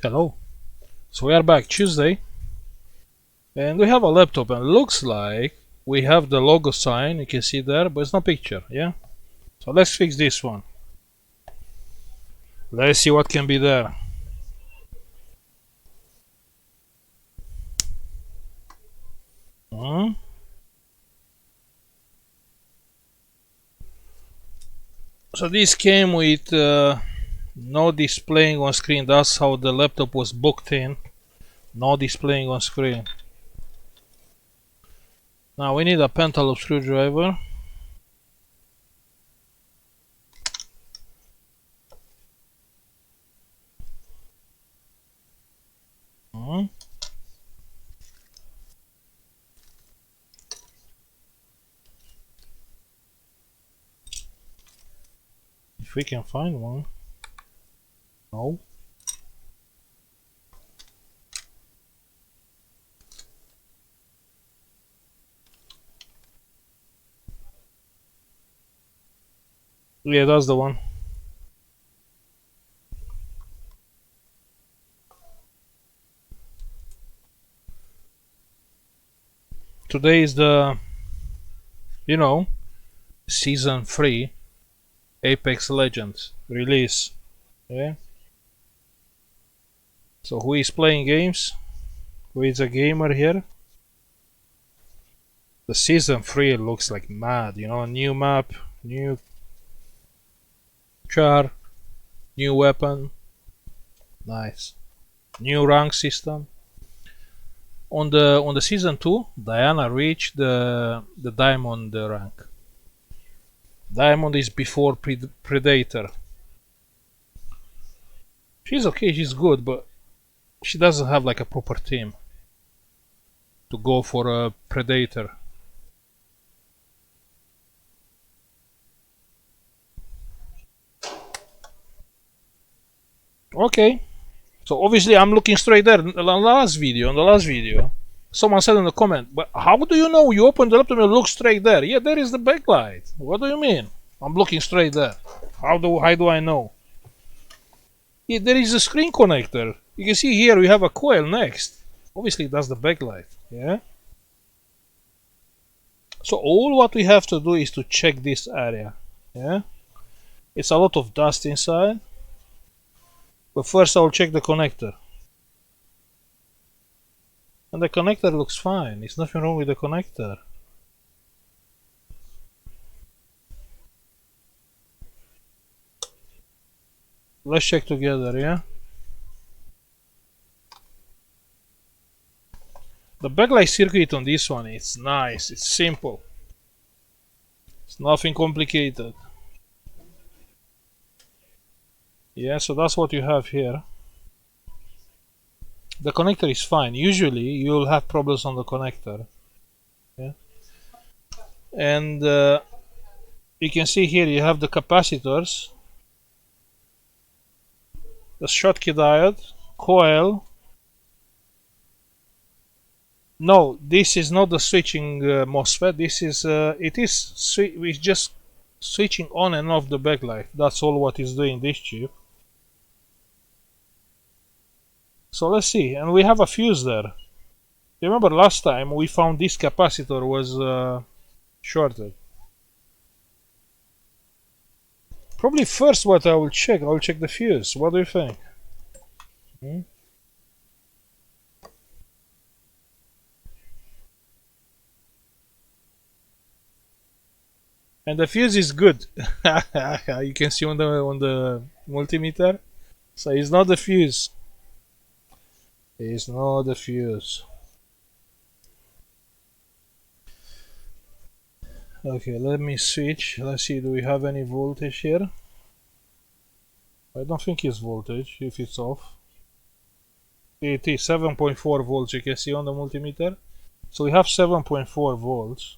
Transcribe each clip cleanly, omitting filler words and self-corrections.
Hello. So we are back Tuesday, and we have a laptop, and looks like we have the logo sign. You can see there, but it's no picture. Yeah. So let's fix this one. Let's see what can be there. Hmm. So this came with no displaying on screen. That's how the laptop was booked in. No displaying on screen. Now we need a pentalobe screwdriver. Hmm. If we can find one. No. Yeah, that's the one. Today is the, you know, season 3 Apex Legends release. Yeah. So who is playing games? Who is a gamer here? The season 3 looks like mad, new map, new char, new weapon. Nice. New rank system. On the season 2, Diana reached the diamond rank. Diamond is before Predator. She's okay, she's good, but she doesn't have like a proper team to go for a Predator. Okay. So obviously I'm looking straight there. On the last video, someone said in the comment, but how do you know? You open the laptop and look straight there. Yeah, there is the backlight. What do you mean? I'm looking straight there. How do I know? Yeah, there is a screen connector. You can see here we have a coil next. Obviously that's the backlight. Yeah. So all what we have to do is to check this area. Yeah. It's a lot of dust inside. But first I'll check the connector. And the connector looks fine. There's nothing wrong with the connector. Let's check together, yeah? The backlight circuit on this one, it's nice, it's simple. It's nothing complicated. Yeah, so that's what you have here. The connector is fine. Usually you'll have problems on the connector. Yeah. And you can see here you have the capacitors, the Schottky diode, coil. No, this is not the switching MOSFET. This is it's just switching on and off the backlight. That's all what is doing this chip. So let's see, and we have a fuse there. Remember last time we found this capacitor was shorted. Probably first what I will check the fuse. What do you think? Hmm? And the fuse is good. You can see on the multimeter. So it's not the fuse. It's not the fuse. Okay, let me switch. Let's see, do we have any voltage here? I don't think it's voltage if it's off. It is 7.4 volts, you can see on the multimeter. So we have 7.4 volts.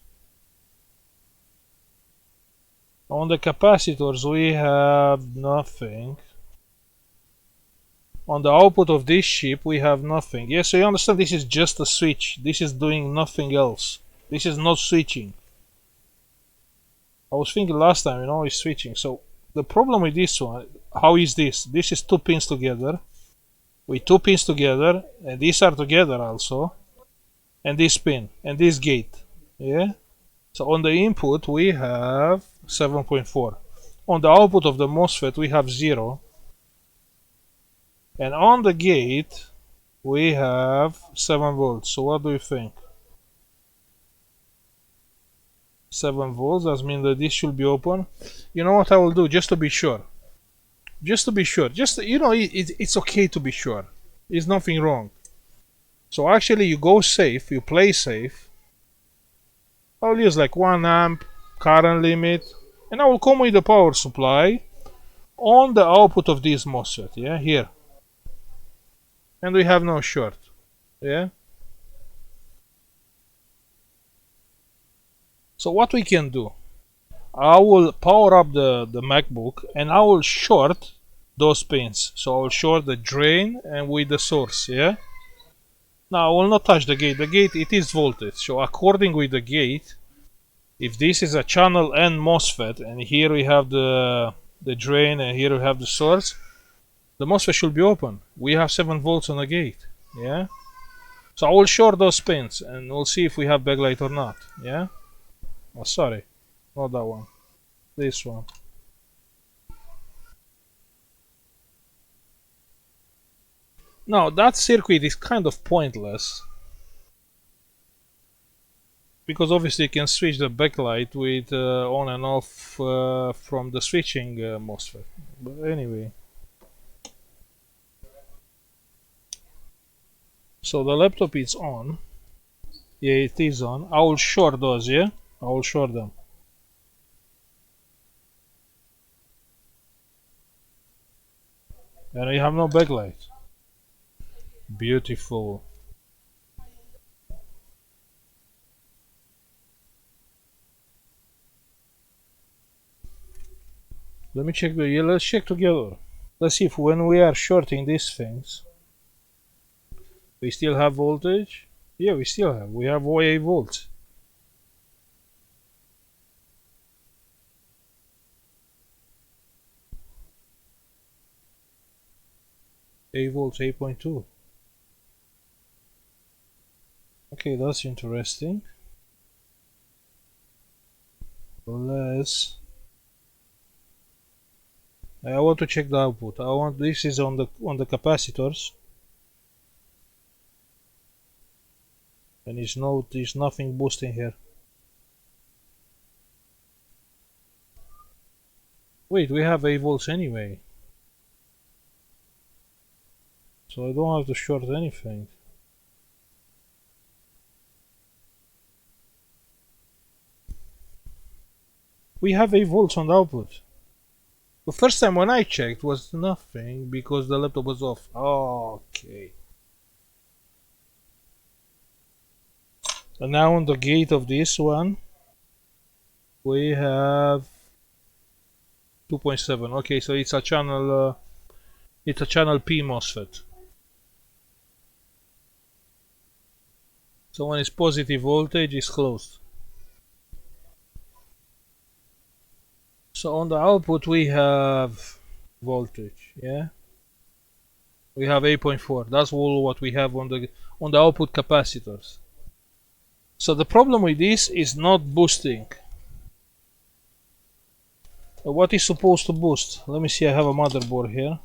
On the capacitors we have nothing. On the output of this chip we have nothing. Yes, so you understand this is just a switch. This is doing nothing else. This is not switching. I was thinking last time, it's switching. So the problem with this one, how is this? This is two pins together. with two pins together, and these are together also, and this pin and this gate. Yeah. So on the input we have 7.4. On the output of the MOSFET we have 0. And on the gate we have 7 volts. So what do you think? 7 volts, that means that this should be open. You know what I will do, just to be sure? Just to be sure. Just, you know, it's okay to be sure. There's nothing wrong. So actually you go safe, you play safe. I'll use like 1 amp current limit, and I will come with the power supply on the output of this MOSFET, yeah, here. And we have no short, yeah. So what we can do, I will power up the MacBook and I will short those pins. So I will short the drain and with the source, yeah. Now I will not touch the gate. The gate, it is voltage. So according with the gate, if this is a channel N MOSFET and here we have the drain and here we have the source, the MOSFET should be open. We have 7 volts on the gate, yeah. So I will short those pins and we'll see if we have backlight or not, yeah. Oh, sorry, not that one. This one. Now that circuit is kind of pointless because obviously you can switch the backlight with on and off from the switching MOSFET. But anyway, so the laptop is on. Yeah, it is on. I will short those, yeah? I will short them. And you have no backlight. Beautiful. Let me check let's check together. Let's see if when we are shorting these things, we still have voltage. Yeah, we still have. We have 8 volts. 8 volts, 8.2. Okay, that's interesting. Let's. I want to check the output. This is on the capacitors, and there's nothing boosting here. Wait, we have 8 volts anyway, so I don't have to short anything. We have 8 volts on the output. The first time when I checked was nothing because the laptop was off. Okay. And now on the gate of this one, we have 2.7. Okay, so it's a channel P MOSFET. So when it's positive voltage, it's closed. So on the output we have voltage, yeah. We have 8.4. That's all what we have on the output capacitors. So the problem with this is not boosting. What is supposed to boost? Let me see, I have a motherboard here.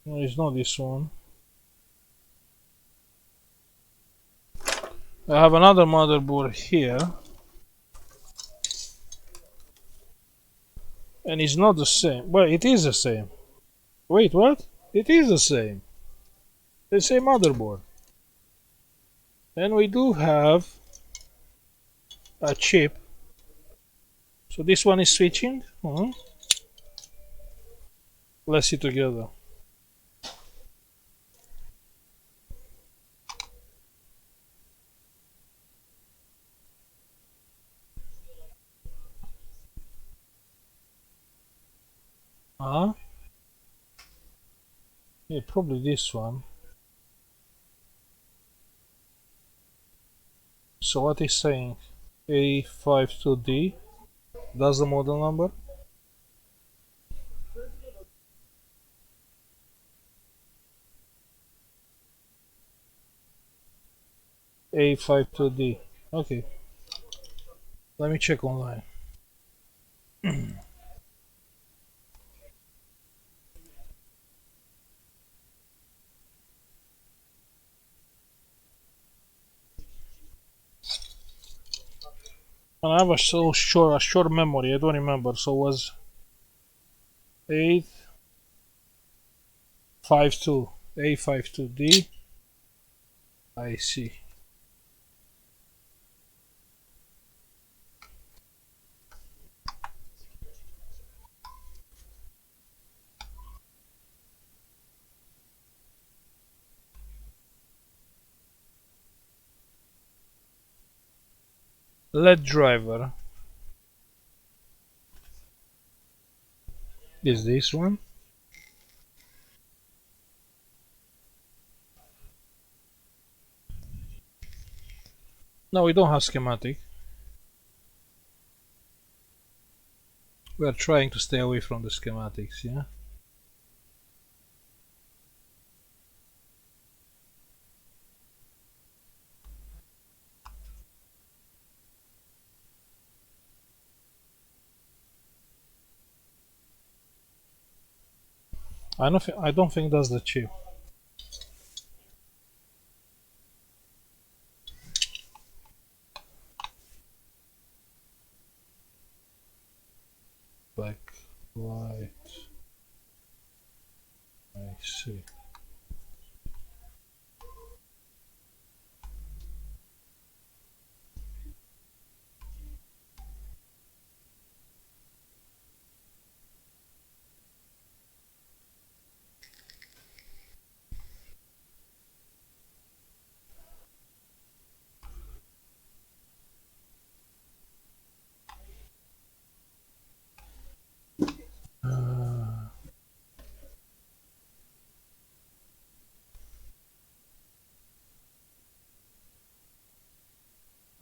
No, it's not this one. I have another motherboard here. And it's not the same. Well, it is the same. Wait, what? It is the same. The same motherboard. And we do have a chip. So this one is switching. Let's see together. Yeah, probably this one. So what is saying? A52D. That's the model number. A52D. Okay, let me check online. And I have a short memory. I don't remember. So it was 852 A52D. I see. LED driver is this one. No, we don't have schematic. We are trying to stay away from the schematics, yeah? I don't think that's the chip. Backlight. I see.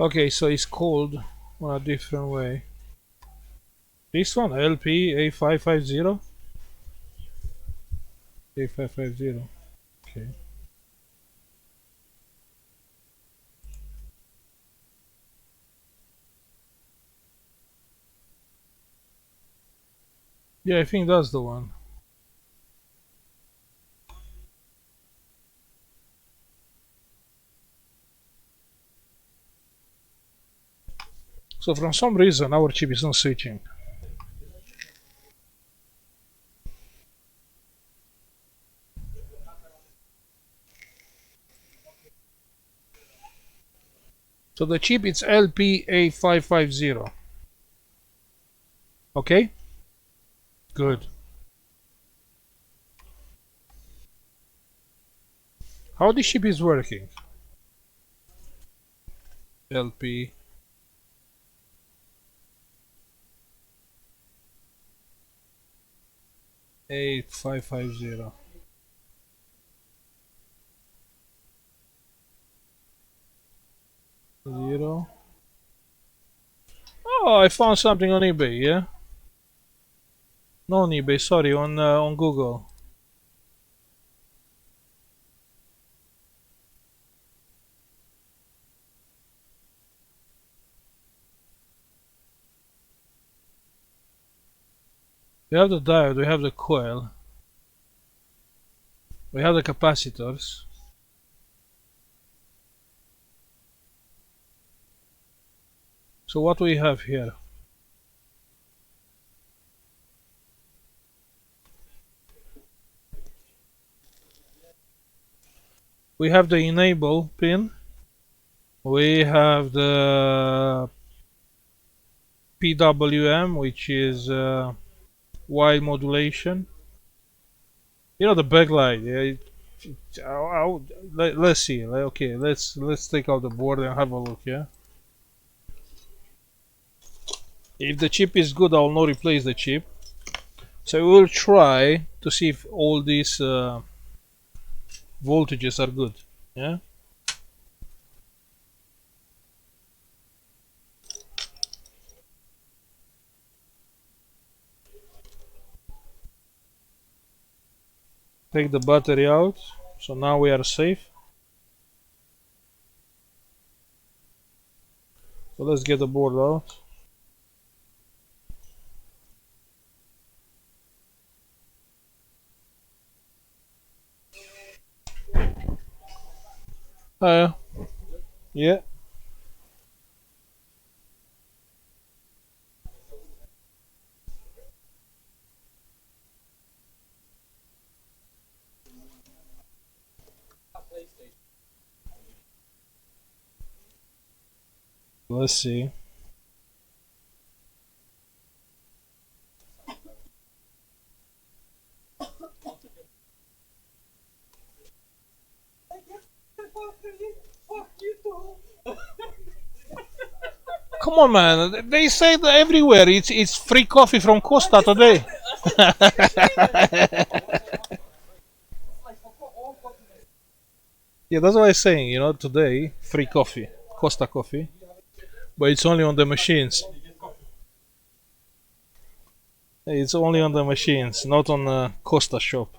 Okay, so it's called on a different way. This one, LP A550? A550. Okay. Yeah, I think that's the one. So from some reason our chip is not switching. So the chip is LPA550. Okay? Good. How the chip is working? LP A550. Zero. Oh, I found something on eBay, yeah? No on eBay, sorry, on Google. We have the diode, we have the coil, we have the capacitors. So what we have here? We have the enable pin. We have the PWM, which is wide modulation. You know the backlight. Let's see. Okay, let's take out the board and have a look. Yeah. If the chip is good, I will not replace the chip. So we will try to see if all these voltages are good. Yeah. Take the battery out. So now we are safe. So let's get the board out. Yeah. Let's see. Come on, man. They say that everywhere. It's free coffee from Costa today. Yeah, that's what I'm saying. You know, today free coffee, Costa coffee, but it's only on the machines. It's only on the machines, not on the Costa shop.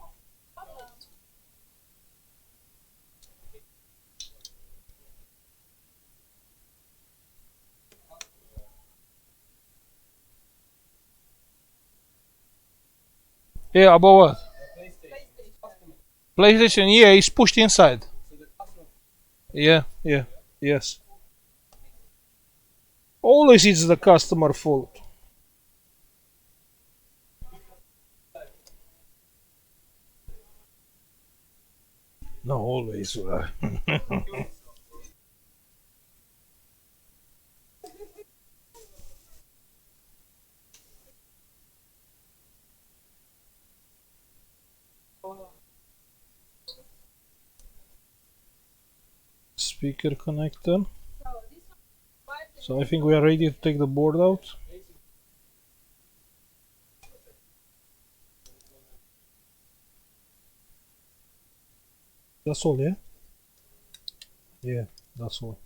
Yeah, about what? PlayStation. Yeah, it's pushed inside. Yeah, yeah, yes. Always it's the customer fault. No, always. Speaker connector. So I think we are ready to take the board out. That's all, yeah? Yeah, that's all.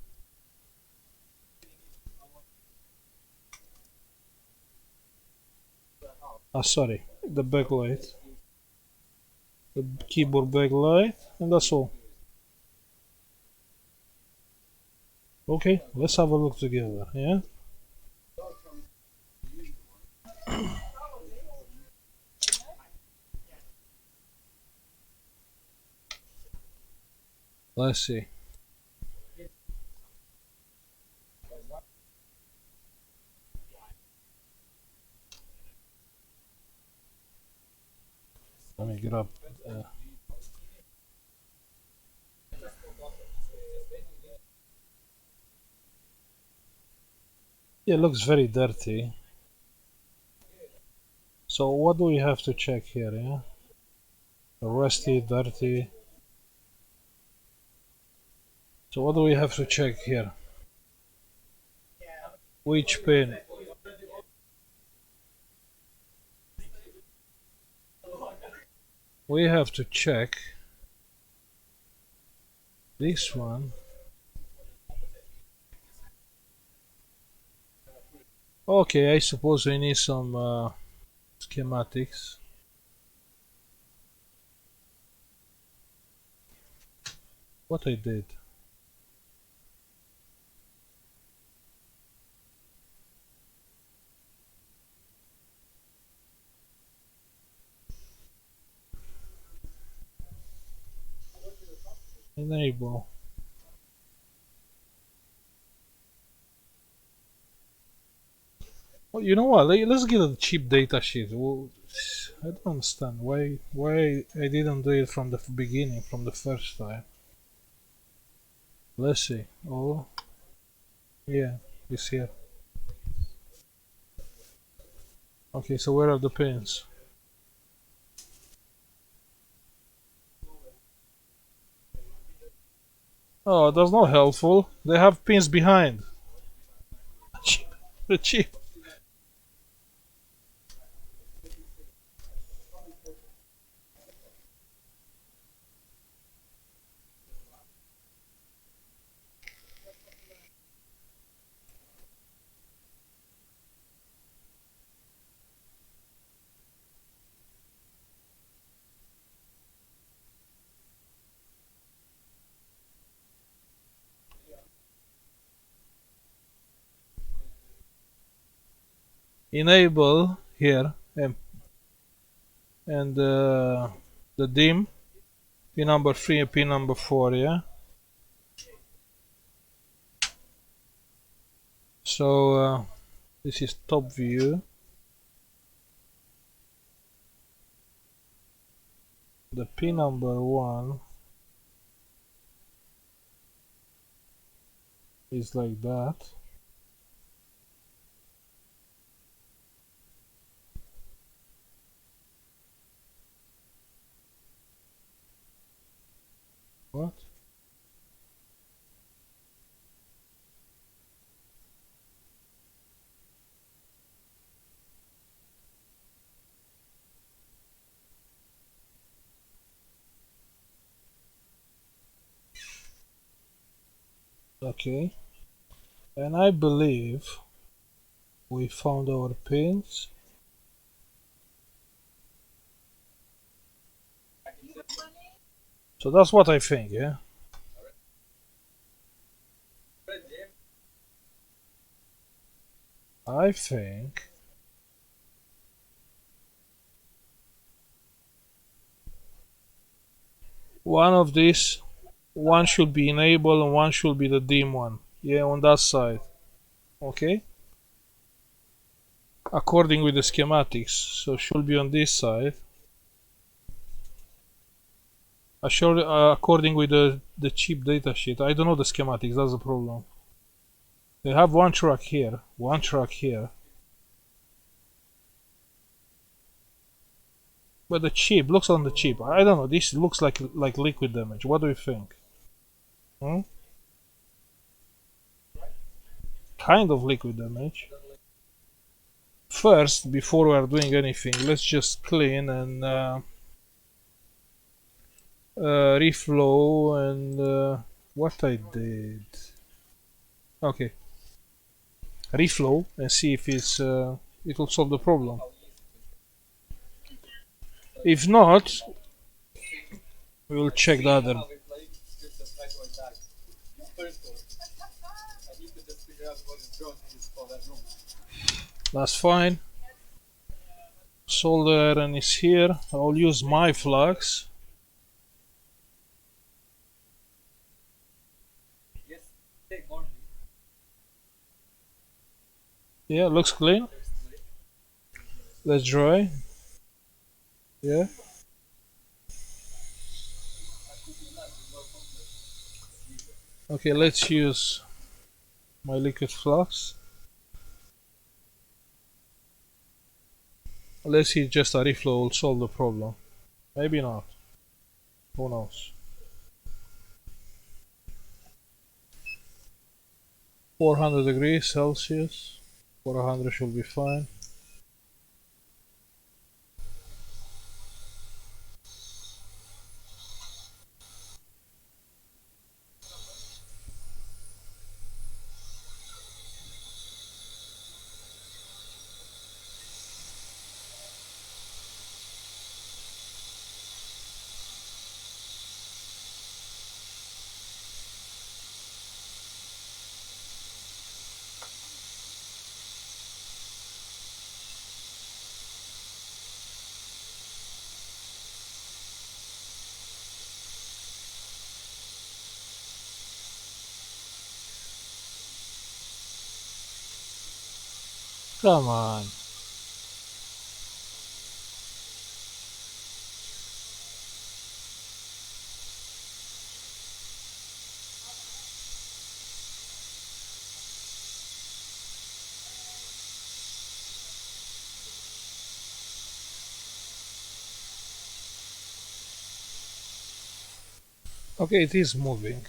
Ah, sorry, the backlight. The keyboard backlight, and that's all. Okay, let's have a look together, yeah? Let's see. Let me get up. Yeah, it looks very dirty. So what do we have to check here, yeah? Rusty, dirty. So what do we have to check here? Which pin? We have to check this one. Okay, I suppose we need some schematics. What I did? Enable. Well, you know what? Let's get a cheap data sheet. Well, I don't understand why I didn't do it from the beginning, from the first time. Let's see. Oh, yeah, it's here. Okay, so where are the pins? Oh, that's not helpful. They have pins behind. The chip. enable here and the dim pin number 3 and pin number 4, yeah. So this is top view. The pin number 1 is like that. What? Okay, and I believe we found our pins. So that's what I think, yeah. I think one of these, one should be enable and one should be the dim one, yeah, on that side. Okay, according with the schematics, so should be on this side. According with the cheap datasheet. I don't know the schematics, that's the problem. They have one track here, one track here. But the chip looks on the chip. I don't know, this looks like liquid damage. What do you think? Kind of liquid damage. First, before we are doing anything, let's just clean and reflow and what I did. Okay, reflow and see if it will solve the problem. If not, we will check the other. That's fine. Solder iron is here. I'll use my flux. Yeah, looks clean. Let's dry. Yeah. Okay, let's use my liquid flux. Let's see, just a reflow will solve the problem. Maybe not. Who knows? 400 degrees Celsius. 400 should be fine. Come on. Okay, it is moving.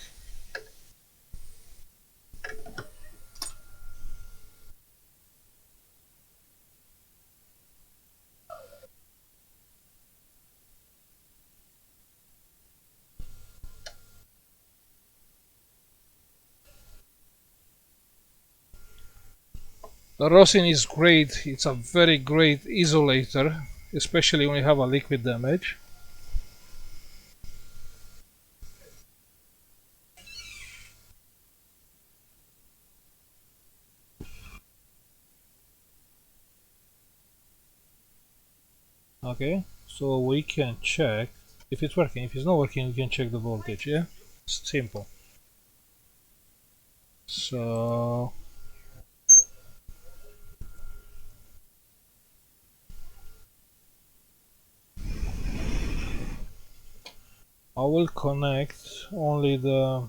The rosin is great. It's a very great isolator, especially when you have a liquid damage. Okay, so we can check if it's working. If it's not working, we can check the voltage. Yeah, it's simple. So I will connect only the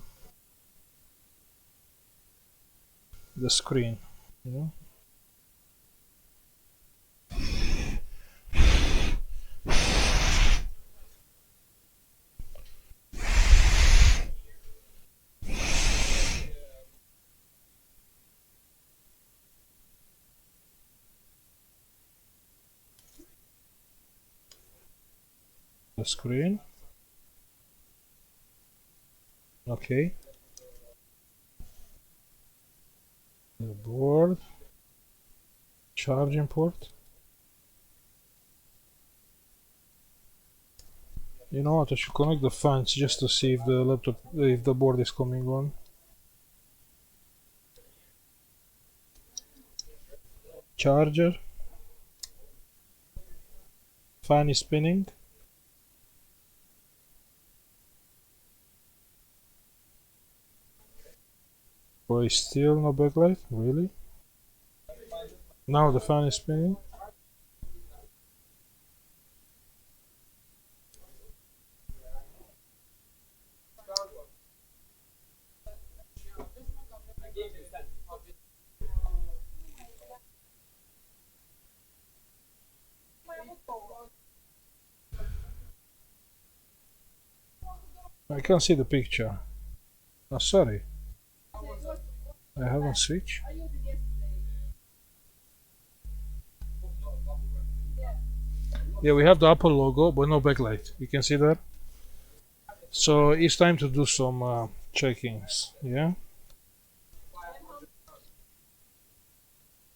screen. Yeah. The screen. Okay. The board. Charging port. You know what? I should connect the fans just to see if the laptop, if the board is coming on. Charger. Fan is spinning. Boy, still no backlight? Really? Now the fan is spinning. I can't see the picture. Oh, sorry. I haven't switched. Yeah, we have the Apple logo, but no backlight. You can see that? So it's time to do some checkings. Yeah?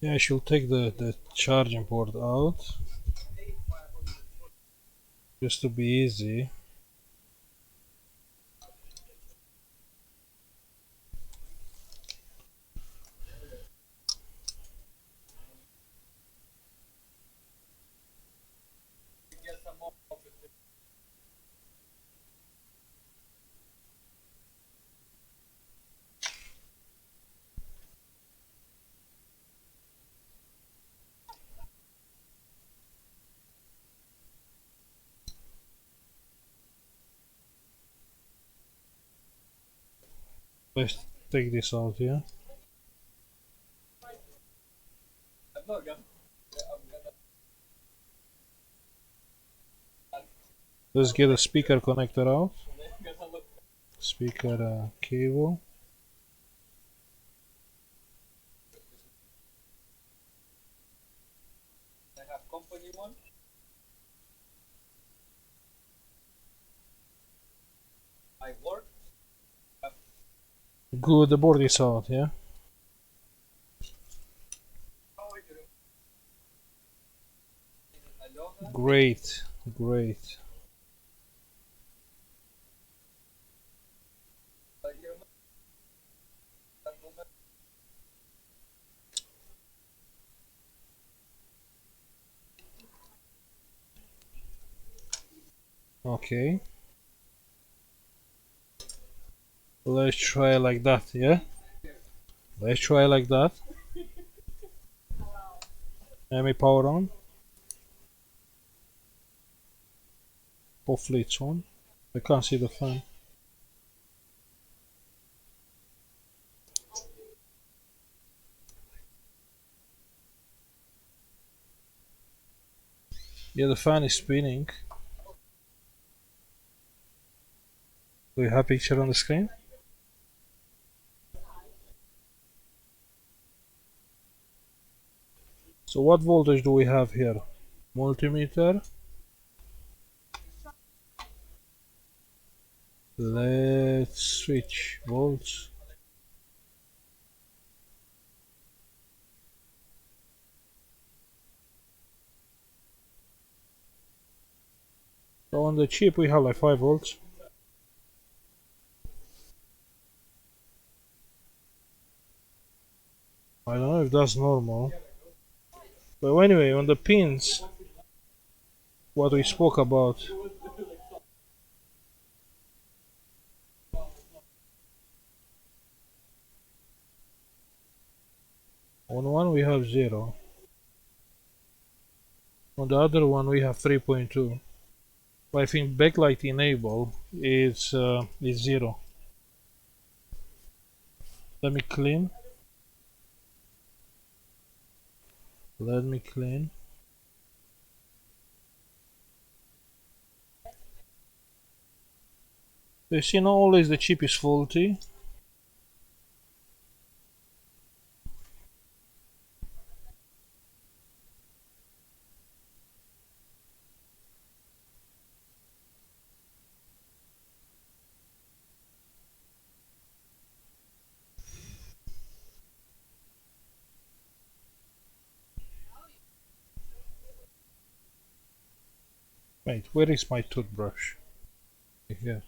Yeah, I should take the charging port out. Just to be easy. Let's take this out here. Let's get a speaker connector out. Speaker cable. Good, the board is out, yeah? Great, great. Okay. Let's try like that, yeah? Let's try like that. Let me power on. Hopefully it's on. I can't see the fan. Yeah, the fan is spinning. Do you have a picture on the screen? So what voltage do we have here? Multimeter. Let's switch volts. So on the chip we have like 5 volts. I don't know if that's normal. But anyway, on the pins, what we spoke about. On one we have 0. On the other one we have 3.2. But I think backlight enable is 0. Let me clean. Let me clean. You see, not always the chip is faulty. Wait, where is my toothbrush? Here.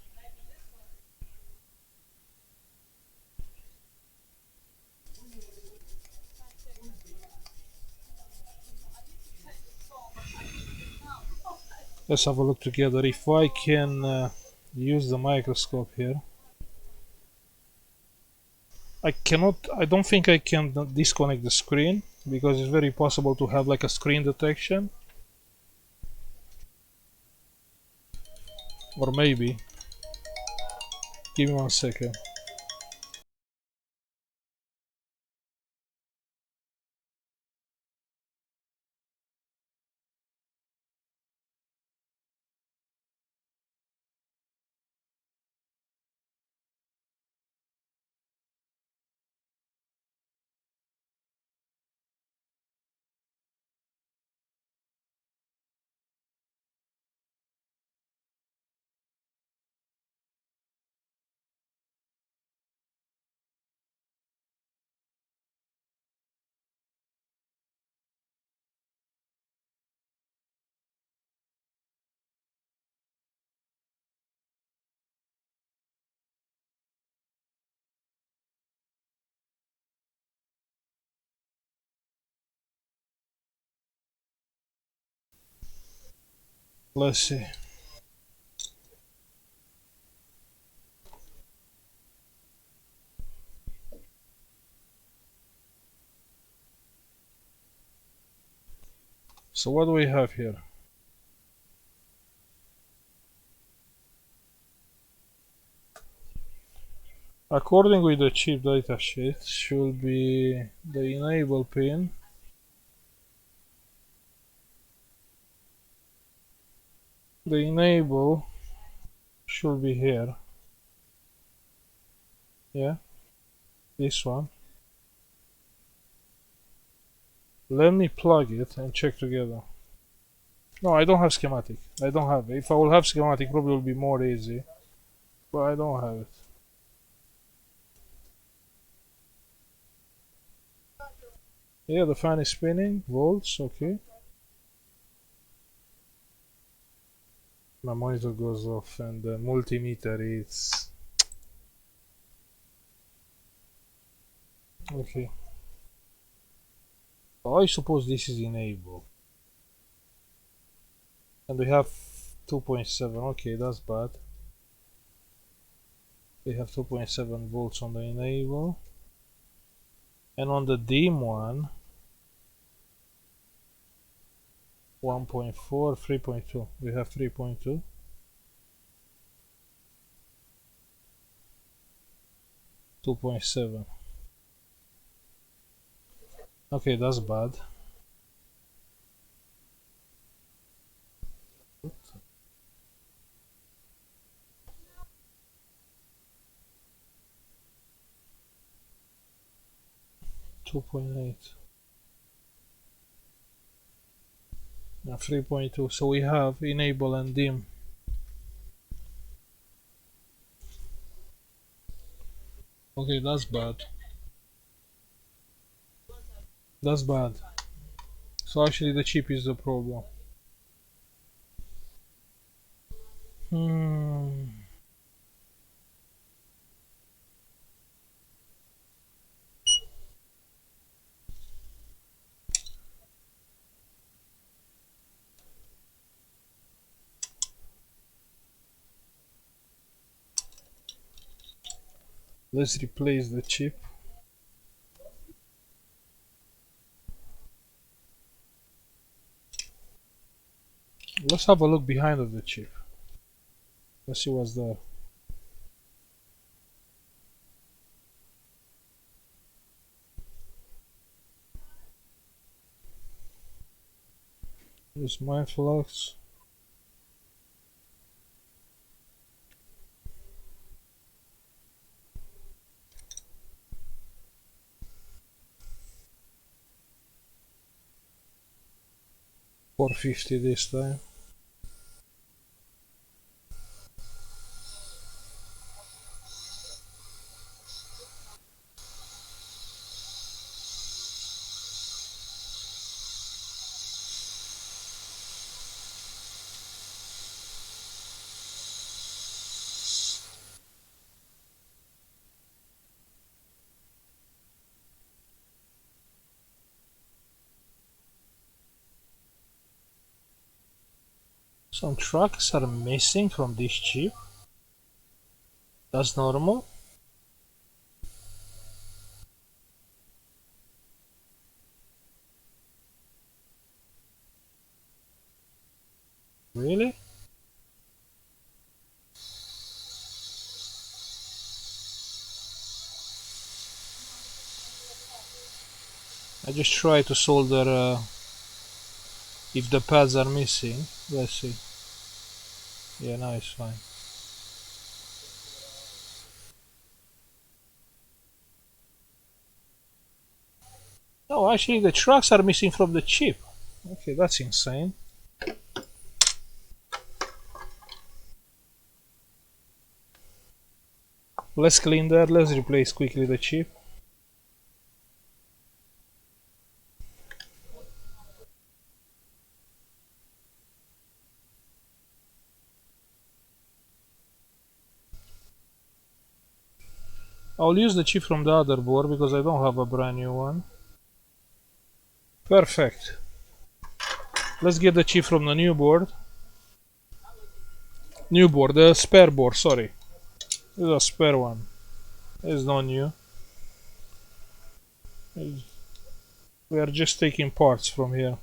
Let's have a look together. If I can use the microscope here. I don't think I can disconnect the screen because it's very possible to have like a screen detection. Or maybe. Give me 1 second. Let's see. So what do we have here? According with the chip datasheet, should be the enable pin. The enable should be here. Yeah, this one. Let me plug it and check together. No, I don't have schematic. I don't have it. If I will have schematic, probably will be more easy. But I don't have it. Yeah, the fan is spinning. Volts, okay. My monitor goes off and the multimeter is... Okay. I suppose this is enabled. And we have 2.7. Okay, that's bad. We have 2.7 volts on the enable. And on the dim one, 1.4, 3.2. We have 3.2. 2.7. Okay, that's bad. Oops. 2.8. Now 3.2. So we have enable and dim. Okay, that's bad. That's bad. So actually the chip is the problem. Hmm. Let's replace the chip. Let's have a look behind of the chip. Let's see what's there. Use mindflux. $450 this time. Some tracks are missing from this chip. That's normal. Really? I just try to solder if the pads are missing. Let's see. Yeah, now it's fine. No, actually the tracks are missing from the chip. Okay, that's insane. Let's clean that. Let's replace quickly the chip. I'll use the chip from the other board because I don't have a brand new one. Perfect. Let's get the chip from the new board. New board, the spare board, sorry. This is a spare one. It's not new. We are just taking parts from here.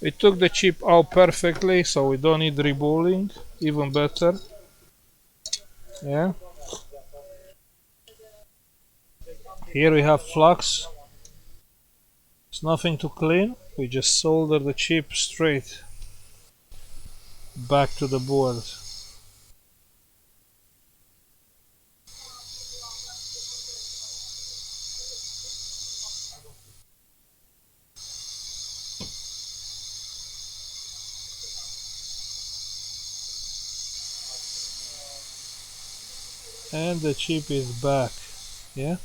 We took the chip out perfectly, so we don't need reballing. Even better. Yeah. Here we have flux. It's nothing to clean. We just solder the chip straight back to the board. And the chip is back. Yeah?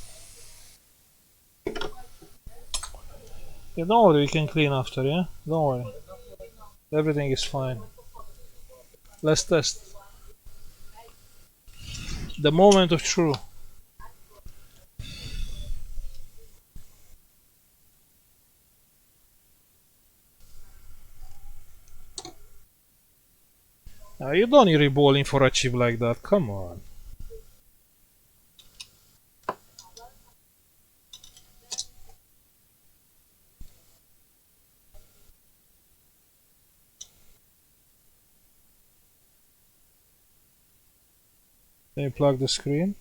Yeah, don't worry, we can clean after, yeah? Don't worry. Everything is fine. Let's test. The moment of truth. Now, you don't need reballing for a chip like that, come on. Can you plug the screen?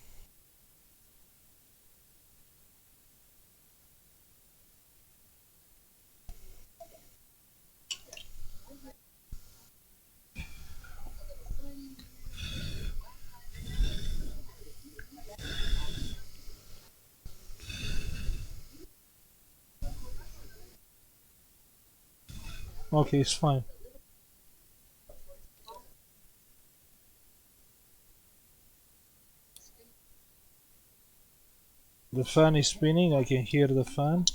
Okay, it's fine. The fan is spinning, I can hear the fan.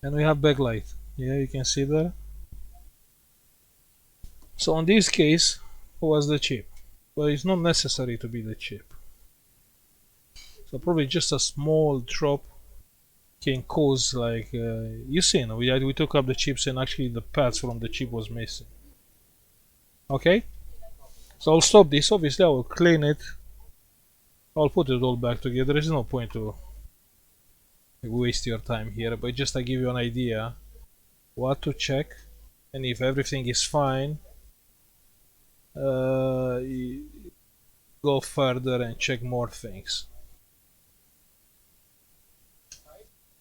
and we have backlight. Yeah, you can see there. So on this case, was the chip, but it's not necessary to be the chip. So probably just a small drop can cause like you seen we took up the chips and actually the pads from the chip was missing. Okay, so I'll stop this. Obviously, I will clean it. I'll put it all back together. There's no point to waste your time here, but just to give you an idea what to check, and if everything is fine, uh, go further and check more things.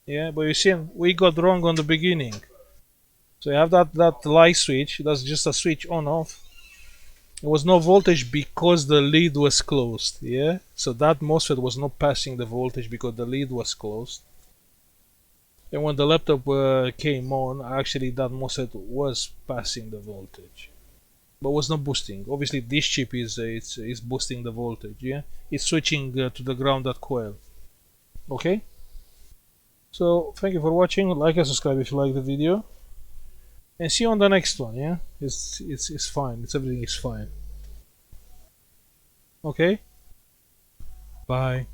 Yeah, but you see, we got wrong on the beginning. So you have that light switch. That's just a switch on off. There was no voltage because the lid was closed. Yeah, so that MOSFET was not passing the voltage because the lid was closed. And when the laptop came on, actually that MOSFET was passing the voltage, but was not boosting. Obviously, this chip is boosting the voltage. Yeah, it's switching to the grounded coil. Okay. So thank you for watching. Like and subscribe if you like the video, and see you on the next one. Yeah, it's fine. Everything is fine. Okay. Bye.